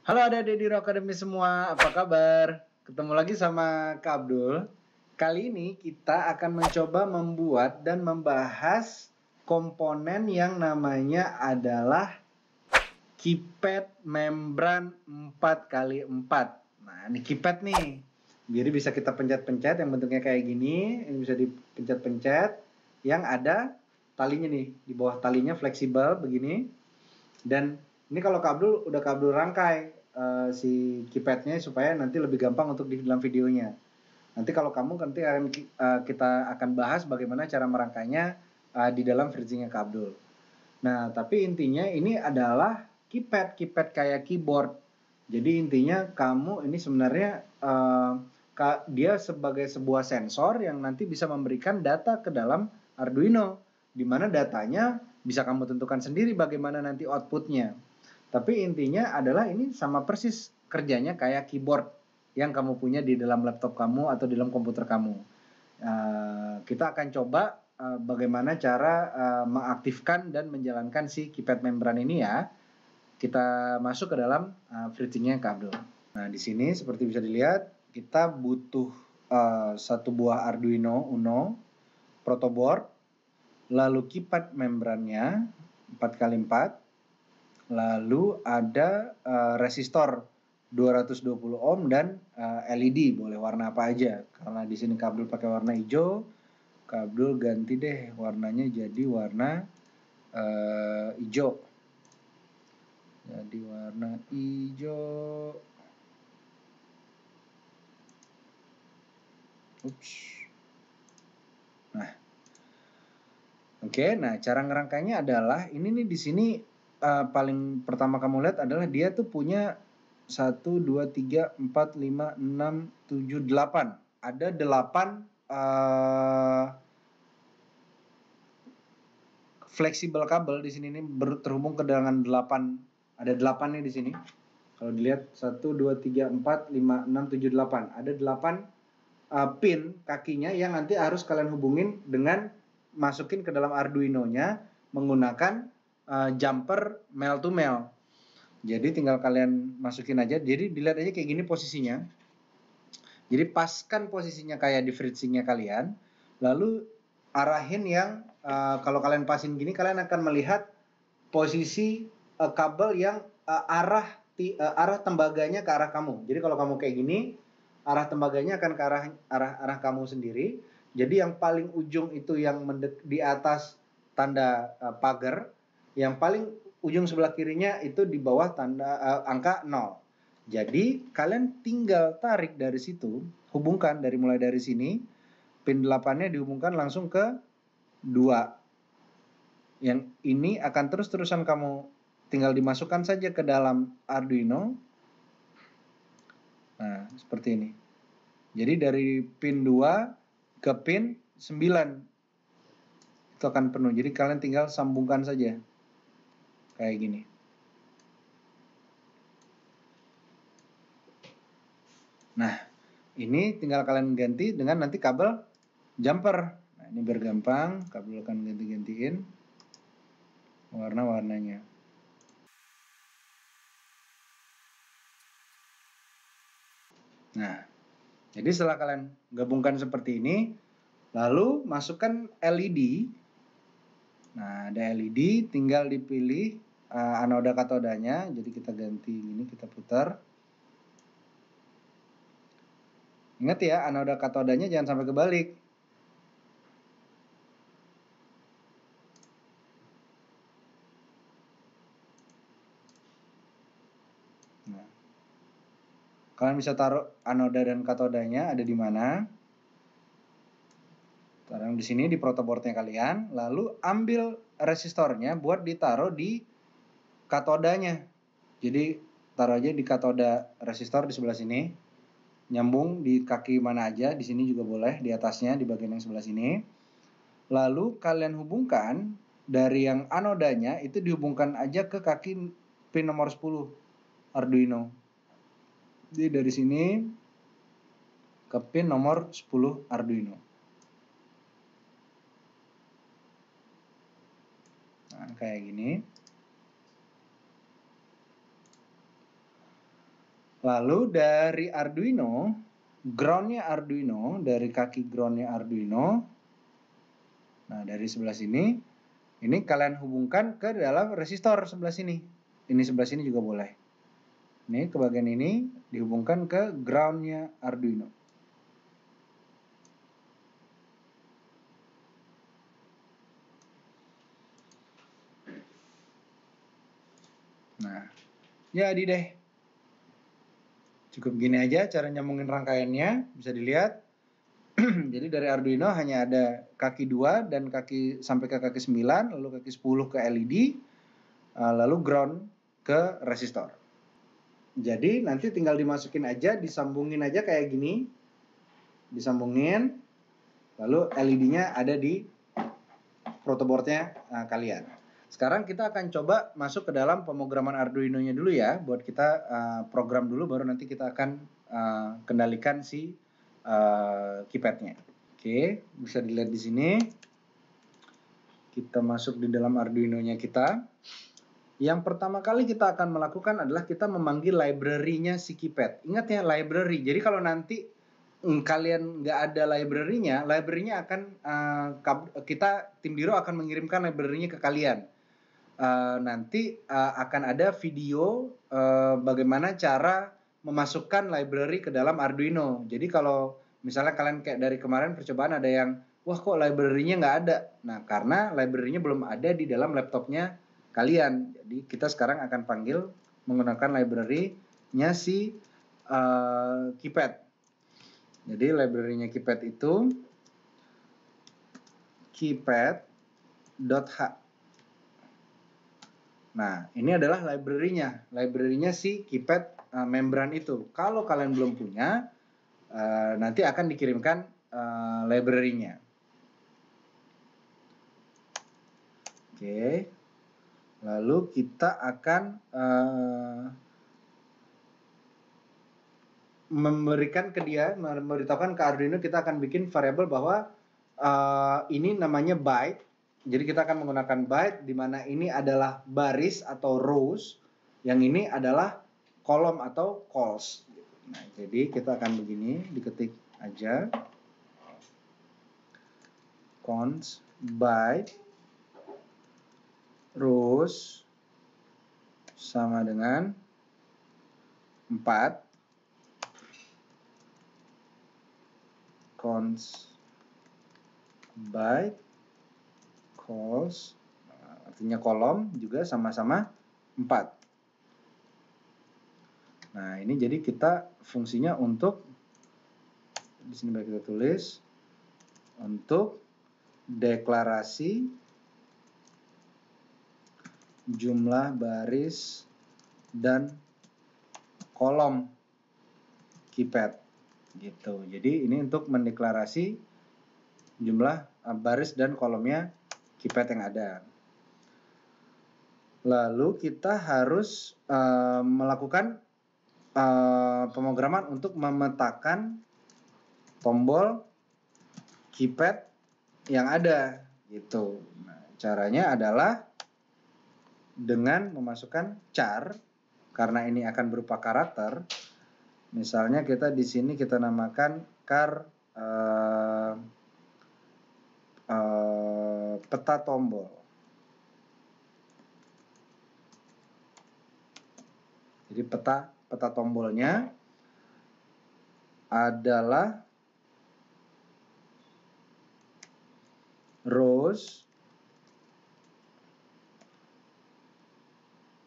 Halo adik-adik di Rock Academy semua, apa kabar? Ketemu lagi sama Kak Abdul. Kali ini kita akan mencoba membuat dan membahas komponen yang namanya adalah keypad membran 4x4. Nah, ini keypad nih. Jadi bisa kita pencet-pencet yang bentuknya kayak gini. Ini bisa dipencet-pencet. Yang ada talinya nih. Di bawah talinya fleksibel begini. Dan ini kalau Kak Abdul udah Kak Abdul rangkai si keypadnya supaya nanti lebih gampang untuk di dalam videonya. Nanti kalau kamu nanti kita akan bahas bagaimana cara merangkainya di dalam versinya Kak Abdul. Nah, tapi intinya ini adalah keypad kayak keyboard. Jadi intinya kamu ini sebenarnya dia sebagai sebuah sensor yang nanti bisa memberikan data ke dalam Arduino, di mana datanya bisa kamu tentukan sendiri bagaimana nanti outputnya. Tapi intinya adalah ini sama persis kerjanya kayak keyboard yang kamu punya di dalam laptop kamu atau di dalam komputer kamu. Kita akan coba bagaimana cara mengaktifkan dan menjalankan si keypad membran ini ya. Kita masuk ke dalam fridging-nya Kak Abdul. Nah, di sini seperti bisa dilihat, kita butuh satu buah Arduino Uno, protoboard, lalu keypad membrannya 4x4, lalu ada resistor 220 ohm dan LED, boleh warna apa aja. Karena di sini Kak Abdul pakai warna hijau, Kak Abdul ganti deh warnanya jadi warna hijau. Jadi warna hijau. Ups. Nah, oke. Nah, cara ngerangkainya adalah ini nih di sini paling pertama kamu lihat adalah dia tuh punya 1, 2, 3, 4, 5, 6, 7, 8. Ada 8 fleksibel kabel di sini nih terhubung ke dengan 8. Ada 8 nih di sini. Kalau dilihat 1, 2, 3, 4, 5, 6, 7, 8. Ada 8 pin kakinya yang nanti harus kalian hubungin dengan masukin ke dalam Arduino-nya menggunakan jumper male to male. Jadi tinggal kalian masukin aja. Jadi dilihat aja kayak gini posisinya. Jadi paskan posisinya kayak di fridging-nya kalian. Lalu arahin yang kalau kalian pasin gini kalian akan melihat posisi kabel yang arah tembaganya ke arah kamu. Jadi kalau kamu kayak gini, arah tembaganya akan ke arah kamu sendiri. Jadi yang paling ujung itu yang di atas tanda pagar, yang paling ujung sebelah kirinya itu di bawah tanda angka 0. Jadi kalian tinggal tarik dari situ, hubungkan mulai dari sini, pin 8-nya dihubungkan langsung ke 2. Yang ini akan terus-terusan kamu tinggal dimasukkan saja ke dalam Arduino. Nah, seperti ini. Jadi dari pin 2 ke pin 9 itu akan penuh. Jadi kalian tinggal sambungkan saja. Kayak gini. Nah, ini tinggal kalian ganti dengan nanti kabel jumper. Nah, ini biar gampang, kabel akan ganti-gantiin warna-warnanya. Nah, jadi setelah kalian gabungkan seperti ini, lalu masukkan LED. Nah, ada LED, tinggal dipilih anoda katodanya. Jadi kita ganti gini, kita putar. Ingat ya, anoda katodanya jangan sampai kebalik. Nah, kalian bisa taruh anoda dan katodanya ada di mana. Taruh di sini di protoboardnya kalian, lalu ambil resistornya buat ditaruh di katodanya. Jadi taruh aja di katoda resistor di sebelah sini, nyambung di kaki mana aja, di sini juga boleh, di atasnya di bagian yang sebelah sini. Lalu kalian hubungkan dari yang anodanya itu dihubungkan aja ke kaki pin nomor 10 Arduino. Jadi dari sini ke pin nomor 10 Arduino. Nah, kayak gini. Lalu dari Arduino, groundnya Arduino, dari kaki groundnya Arduino, nah dari sebelah sini, ini kalian hubungkan ke dalam resistor sebelah sini. Ini sebelah sini juga boleh. Ini ke bagian ini dihubungkan ke groundnya Arduino. Nah, jadi deh. Cukup gini aja cara nyambungin rangkaiannya, bisa dilihat. Jadi dari Arduino hanya ada kaki 2 dan kaki sampai ke kaki 9, lalu kaki 10 ke LED, lalu ground ke resistor. Jadi nanti tinggal dimasukin aja, disambungin aja kayak gini. Disambungin, lalu LED-nya ada di protoboardnya kalian. Sekarang kita akan coba masuk ke dalam pemrograman Arduino-nya dulu ya, buat kita program dulu, baru nanti kita akan kendalikan si keypad-nya. Oke, bisa dilihat di sini. Kita masuk di dalam Arduino-nya kita. Yang pertama kali kita akan melakukan adalah kita memanggil library-nya si keypad. Ingat ya, library. Jadi kalau nanti kalian nggak ada library-nya akan kita tim Diro akan mengirimkan library-nya ke kalian. Nanti akan ada video bagaimana cara memasukkan library ke dalam Arduino. Jadi kalau misalnya kalian kayak dari kemarin percobaan ada yang, wah kok library-nya nggak ada. Nah, karena library-nya belum ada di dalam laptopnya kalian. Jadi kita sekarang akan panggil menggunakan library-nya si keypad. Jadi library-nya keypad itu keypad.h. Nah, ini adalah library-nya si keypad membran itu. Kalau kalian belum punya, nanti akan dikirimkan library-nya. Oke. Lalu kita akan memberitahukan ke Arduino, kita akan bikin variabel bahwa ini namanya byte. Jadi kita akan menggunakan byte, di mana ini adalah baris atau rows, yang ini adalah kolom atau calls. Nah, jadi kita akan begini, diketik aja const byte rows sama dengan 4, const byte calls, artinya kolom juga sama-sama 4. Nah, ini jadi kita fungsinya untuk, di sini baik kita tulis, untuk deklarasi jumlah baris dan kolom keypad gitu. Jadi ini untuk mendeklarasi jumlah baris dan kolomnya keypad yang ada. Lalu kita harus melakukan pemrograman untuk memetakan tombol keypad yang ada gitu. Nah, caranya adalah dengan memasukkan char, karena ini akan berupa karakter. Misalnya kita di sini kita namakan char peta tombol. Jadi peta tombolnya adalah rows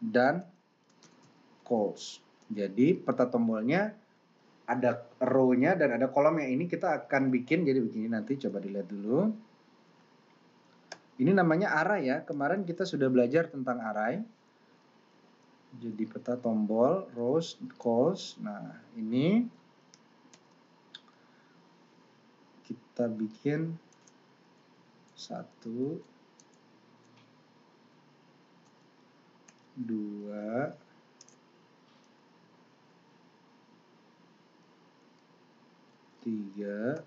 dan calls. Jadi peta tombolnya ada row-nya dan ada kolomnya. Ini kita akan bikin jadi begini, nanti coba dilihat dulu. Ini namanya array ya. Kemarin kita sudah belajar tentang array. Jadi peta tombol, rows, calls. Nah, ini kita bikin 1, 2, 3,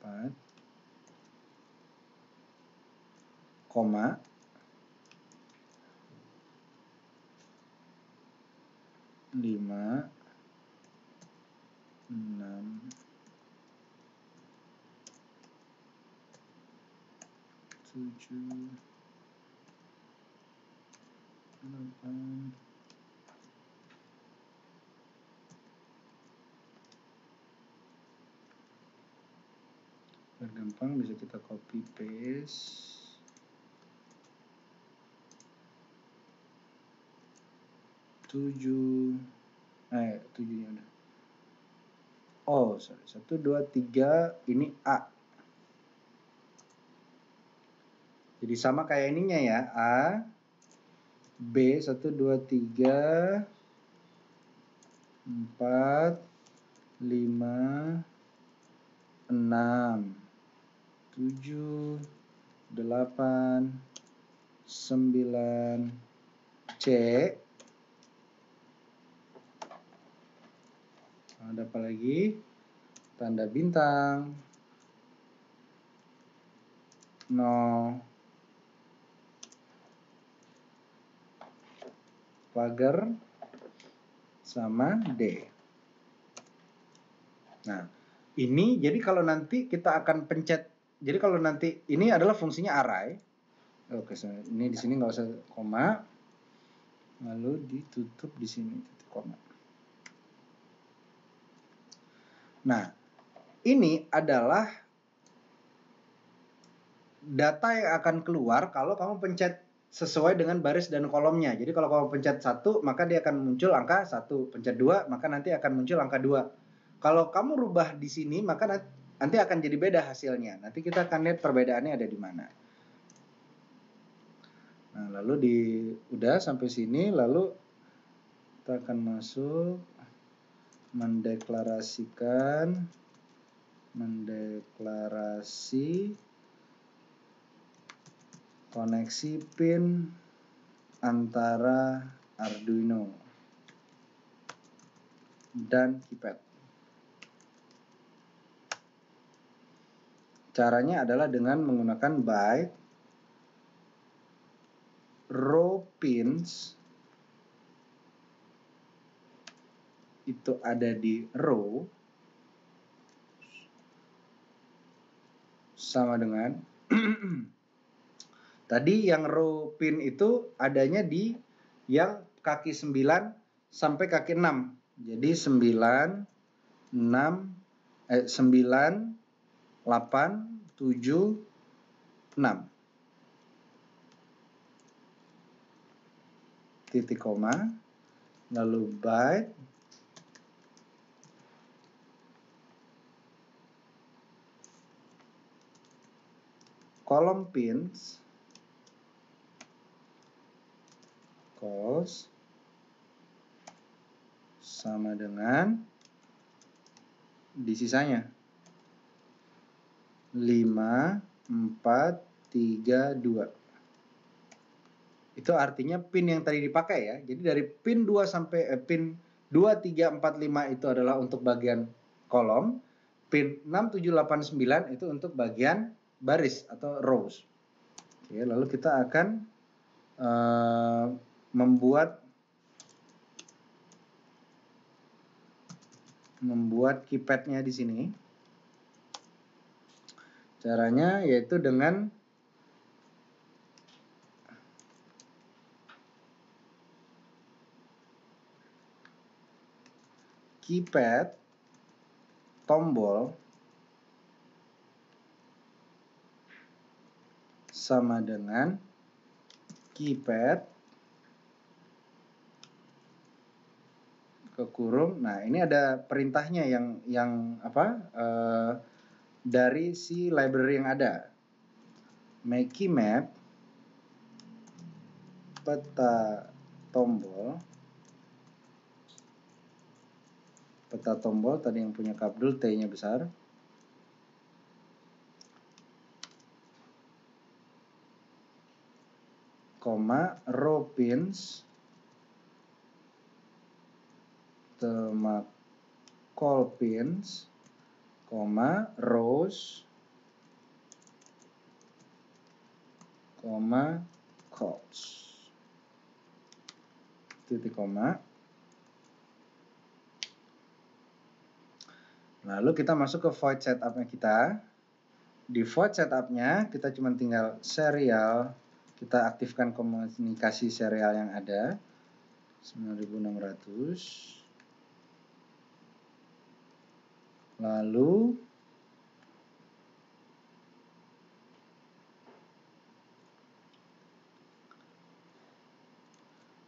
4, koma, 5, 6, 7, 8. Biar gampang bisa kita copy paste. 7 7-nya udah. Oh, sorry. 1, 2, 3 ini A. Jadi sama kayak ininya ya, A, B, 1, 2, 3, 4, 5, 6, 7, 8, 9, C. Ada apa lagi? Tanda bintang. 0. Pagar sama D. Nah, ini jadi kalau nanti kita akan pencet, jadi kalau nanti ini adalah fungsinya array. Oke, ini di sini nggak usah koma, lalu ditutup di sini titik koma. Nah, ini adalah data yang akan keluar kalau kamu pencet sesuai dengan baris dan kolomnya. Jadi kalau kamu pencet 1, maka dia akan muncul angka 1. Pencet 2, maka nanti akan muncul angka 2. Kalau kamu rubah di sini, maka nanti akan jadi beda hasilnya. Nanti kita akan lihat perbedaannya ada di mana. Nah, lalu udah sampai sini, lalu kita akan masuk mendeklarasi koneksi pin antara Arduino dan keypad. Caranya adalah dengan menggunakan byte row pins itu ada di row sama dengan tadi yang row pin itu adanya di yang kaki 9 sampai kaki 6. Jadi 9, 8, 7, 6. Titik koma, lalu byte kolom pins calls sama dengan di sisanya 5, 4, 3, 2. Itu artinya pin yang tadi dipakai ya. Jadi dari pin 2 sampai pin 2, 3, 4, 5 itu adalah untuk bagian kolom. Pin 6, 7, 8, 9 itu untuk bagian baris atau rows. Oke, lalu kita akan membuat keypadnya di sini. Caranya yaitu dengan keypad tombol sama dengan keypad kekurung. Nah, ini ada perintahnya yang dari si library yang ada. Make keymap peta tombol tadi yang punya Kabdul, T-nya besar. Koma row pins call pins, koma rows, koma calls. Titik koma. Lalu kita masuk ke void setupnya kita. Di void setupnya kita cuma tinggal serial, kita aktifkan komunikasi serial yang ada 9600. Lalu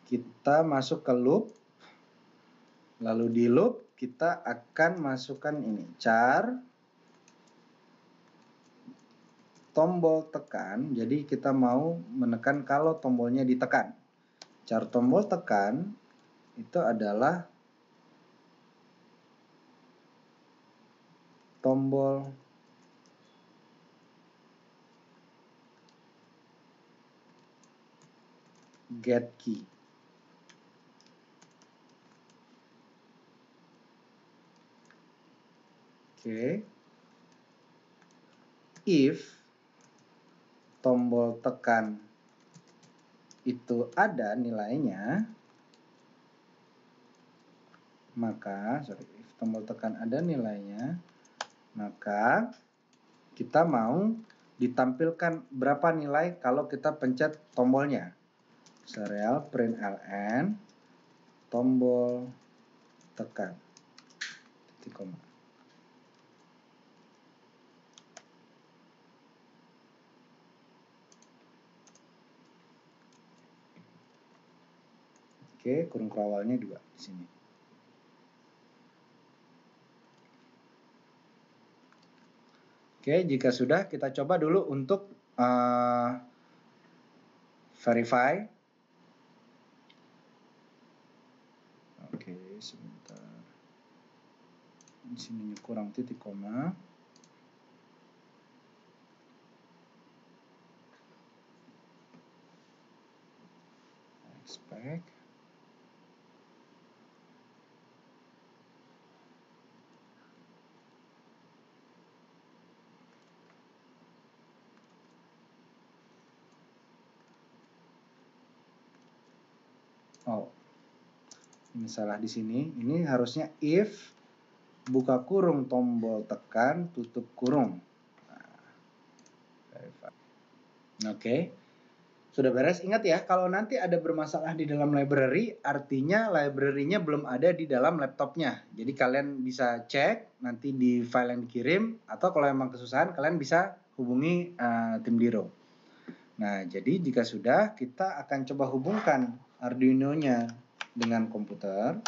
kita masuk ke loop. Lalu di loop kita akan masukkan ini char tombol tekan. Jadi kita mau menekan kalau tombolnya ditekan. Char tombol tekan itu adalah tombol get key. Oke. If tombol tekan itu ada nilainya, maka if tombol tekan ada nilainya, maka kita mau ditampilkan berapa nilai kalau kita pencet tombolnya. Serial println tombol tekan titik koma. Oke, kurung kerawalnya 2 di sini. Oke, jika sudah kita coba dulu untuk verify. Oke, sebentar. Di sini kurang titik koma. Expect. Oh, ini salah di sini. Ini harusnya if buka kurung tombol tekan tutup kurung. Oke, sudah beres. Ingat ya, kalau nanti ada bermasalah di dalam library, artinya library-nya belum ada di dalam laptopnya. Jadi kalian bisa cek nanti di file yang dikirim, atau kalau emang kesusahan kalian bisa hubungi tim Diro. Nah, jadi jika sudah, kita akan coba hubungkan Arduino-nya dengan komputer.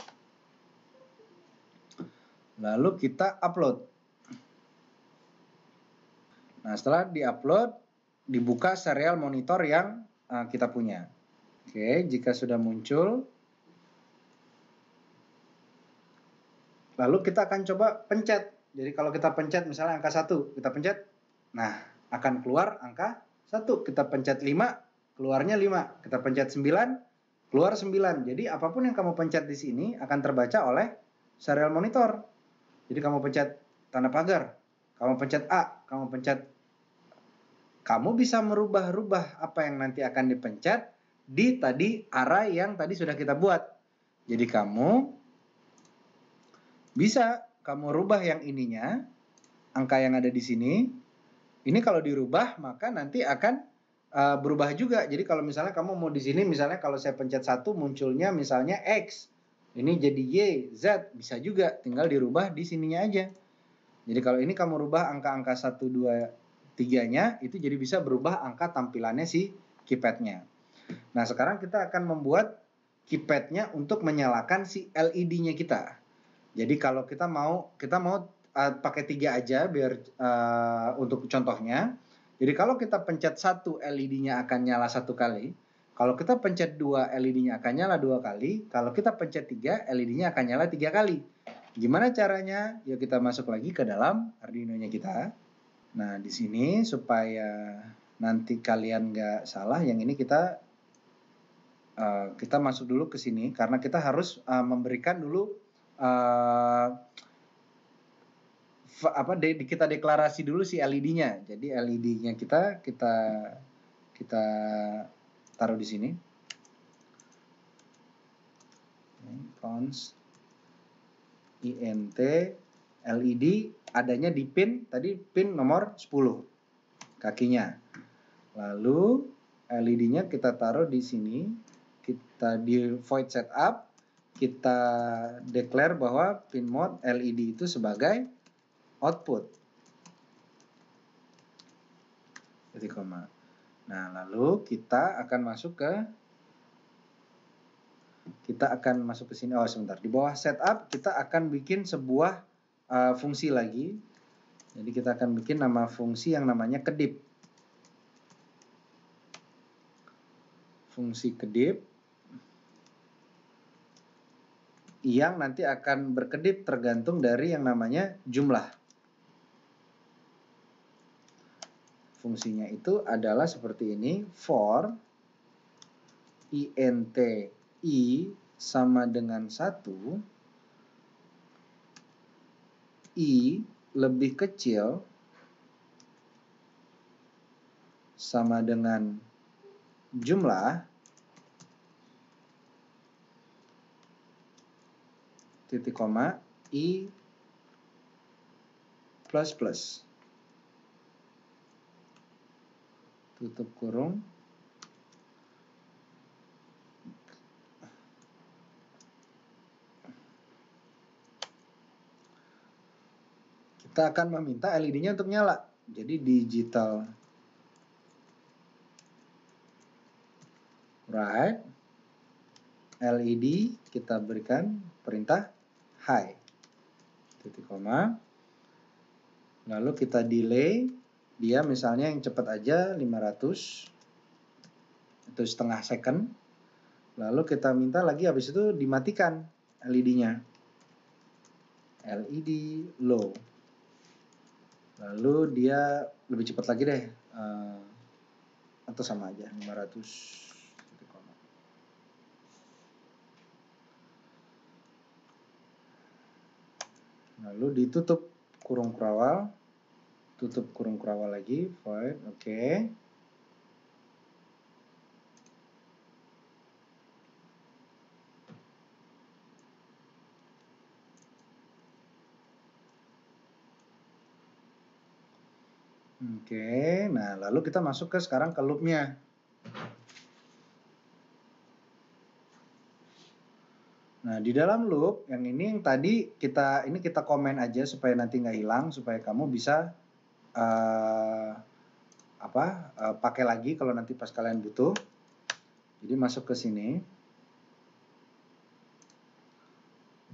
Lalu kita upload. Nah, setelah di-upload, dibuka serial monitor yang kita punya. Oke, jika sudah muncul, lalu kita akan coba pencet. Jadi kalau kita pencet misalnya angka 1, kita pencet, nah akan keluar angka 1. Kita pencet 5, keluarnya 5. Kita pencet 9, keluar 9. Jadi apapun yang kamu pencet di sini akan terbaca oleh serial monitor. Jadi kamu pencet tanda pagar, kamu pencet A, kamu bisa merubah-rubah apa yang nanti akan dipencet di tadi array yang tadi sudah kita buat. Jadi kamu bisa rubah yang ininya, angka yang ada di sini. Ini kalau dirubah maka nanti akan berubah juga. Jadi kalau misalnya kamu mau di sini, misalnya kalau saya pencet 1 munculnya misalnya X. Ini jadi Y, Z, bisa juga. Tinggal dirubah di sininya aja. Jadi kalau ini kamu rubah angka-angka 1, 2, 3-nya, itu jadi bisa berubah angka tampilannya si keypad-nya. Nah, sekarang kita akan membuat keypad-nya untuk menyalakan si LED-nya kita. Jadi kalau kita mau pakai 3 aja biar untuk contohnya. Jadi kalau kita pencet 1, LED-nya akan nyala 1 kali. Kalau kita pencet 2, LED-nya akan nyala 2 kali. Kalau kita pencet 3, LED-nya akan nyala 3 kali. Gimana caranya? Yuk kita masuk lagi ke dalam Arduino-nya kita. Nah, di sini supaya nanti kalian nggak salah, yang ini kita masuk dulu ke sini karena kita harus memberikan dulu kita deklarasi dulu si LED-nya. Jadi LED-nya kita taruh di sini. Cons int LED adanya di pin, tadi pin nomor 10 kakinya. Lalu LED-nya kita taruh di sini, kita di void setup, kita declare bahwa pin mode LED itu sebagai output. Titik koma. Nah, lalu kita akan masuk ke sini. Oh, sebentar. Di bawah setup kita akan bikin sebuah fungsi lagi. Jadi kita akan bikin nama fungsi yang namanya kedip. Fungsi kedip yang nanti akan berkedip tergantung dari yang namanya jumlah. Fungsinya itu adalah seperti ini, for int i sama dengan 1, i lebih kecil sama dengan jumlah, titik koma, i plus plus. Tutup kurung. Kita akan meminta LED-nya untuk nyala. Jadi digital right LED kita berikan perintah high. Titik koma. Lalu kita delay dia misalnya yang cepat aja 500 itu setengah second. Lalu kita minta lagi habis itu dimatikan LED-nya. LED low. Lalu dia lebih cepat lagi deh. Atau sama aja 500. Lalu ditutup kurung kurawal. Tutup kurung kurawal lagi, void, oke. Oke, nah lalu kita masuk sekarang ke loopnya. Nah di dalam loop yang ini yang tadi kita komen aja supaya nanti nggak hilang, supaya kamu bisa pakai lagi kalau nanti pas kalian butuh. Jadi masuk ke sini.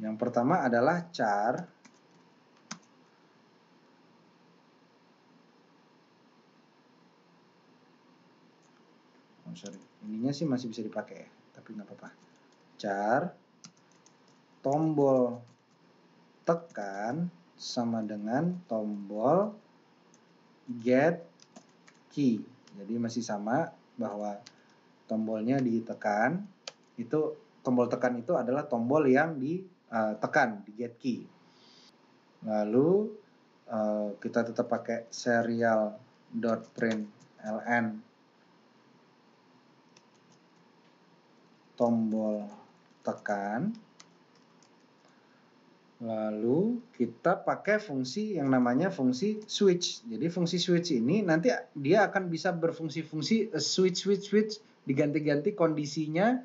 Yang pertama adalah char. Oh, sorry, ininya sih masih bisa dipakai ya, tapi nggak apa-apa. Char tombol tekan sama dengan tombol get key. Jadi masih sama bahwa tombolnya ditekan, itu tombol tekan itu adalah tombol yang ditekan di get key. Lalu kita tetap pakai serial.println tombol tekan. Lalu kita pakai fungsi yang namanya fungsi switch. Jadi fungsi switch ini nanti dia akan bisa berfungsi-fungsi switch diganti-ganti kondisinya,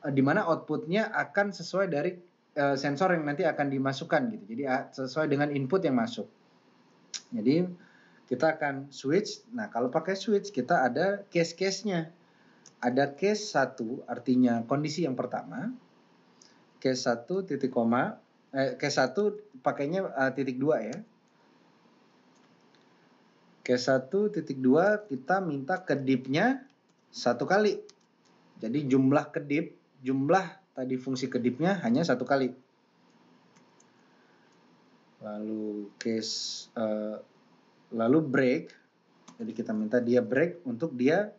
di mana outputnya akan sesuai dari sensor yang nanti akan dimasukkan gitu. Jadi sesuai dengan input yang masuk. Jadi kita akan switch. Nah kalau pakai switch kita ada case-case-nya. Ada case 1 artinya kondisi yang pertama. Case 1 titik koma. Case 1 pakainya titik 2 ya. Case 1 titik 2 kita minta kedipnya 1 kali. Jadi jumlah tadi fungsi kedipnya hanya 1 kali. Lalu lalu break. Jadi kita minta dia break untuk dia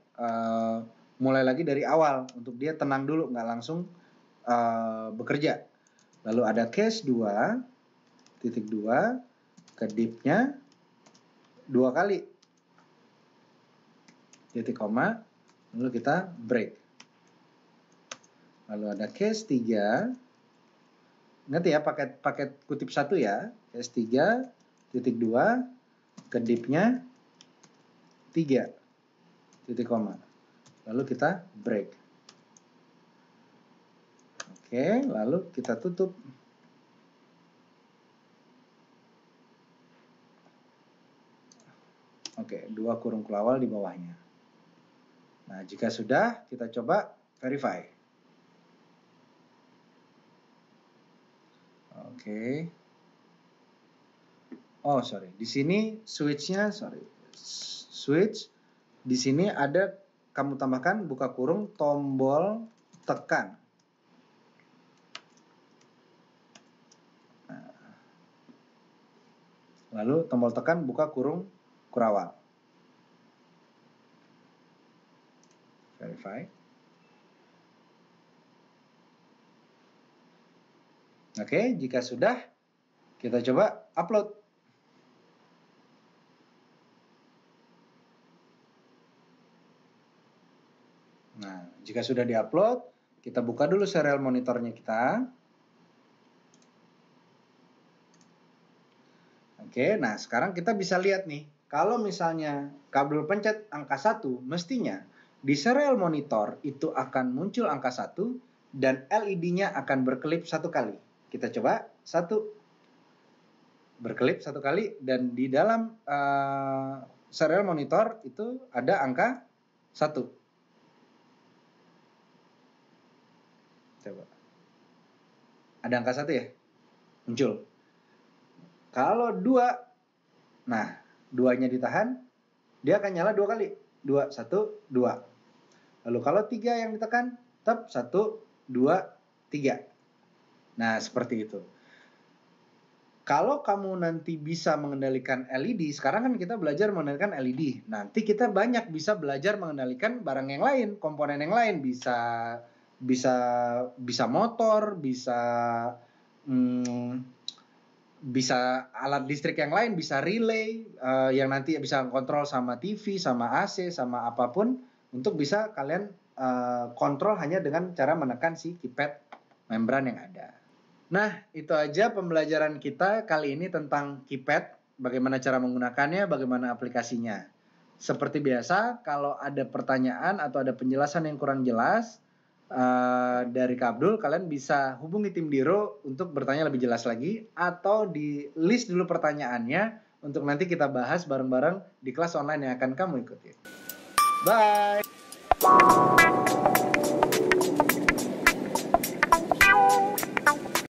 mulai lagi dari awal, untuk dia tenang dulu, nggak langsung bekerja. Lalu ada case 2 titik 2 kedipnya 2 kali titik koma, lalu kita break. Lalu ada case 3 Ingat ya, paket kutip 1 ya. S3 titik 2 kedipnya 3 titik koma. Lalu kita break. Oke, lalu kita tutup. Oke, 2 kurung kelawal di bawahnya. Nah, jika sudah, kita coba verify. Oke. Oh, sorry. Di sini switch-nya, switch. Di sini ada, kamu tambahkan buka kurung tombol tekan. Nah, lalu tombol tekan buka kurung kurawal. Verify. Oke, jika sudah, kita coba upload. Nah, jika sudah diupload, kita buka dulu serial monitornya kita. Oke, nah sekarang kita bisa lihat nih, kalau misalnya kabel pencet angka 1, mestinya di serial monitor itu akan muncul angka 1 dan LED-nya akan berkelip 1 kali. Kita coba, 1, berkelip 1 kali, dan di dalam serial monitor itu ada angka 1. Coba. Ada angka 1 ya? Muncul. Kalau 2, nah 2-nya ditahan, dia akan nyala 2 kali. 2, 1, 2. Lalu kalau 3 yang ditekan, tetap 1, 2, 3. Nah, seperti itu. Kalau kamu nanti bisa mengendalikan LED, sekarang kan kita belajar mengendalikan LED. Nanti kita banyak bisa belajar mengendalikan barang yang lain, komponen yang lain. Bisa motor, bisa alat listrik yang lain, bisa relay, yang nanti bisa kontrol sama TV, sama AC, sama apapun, untuk bisa kalian kontrol hanya dengan cara menekan si keypad membran yang ada. Nah, itu aja pembelajaran kita kali ini tentang keypad, bagaimana cara menggunakannya, bagaimana aplikasinya. Seperti biasa, kalau ada pertanyaan atau ada penjelasan yang kurang jelas dari Kak Abdul, kalian bisa hubungi tim Diro untuk bertanya lebih jelas lagi, atau di list dulu pertanyaannya untuk nanti kita bahas bareng-bareng di kelas online yang akan kamu ikuti. Bye!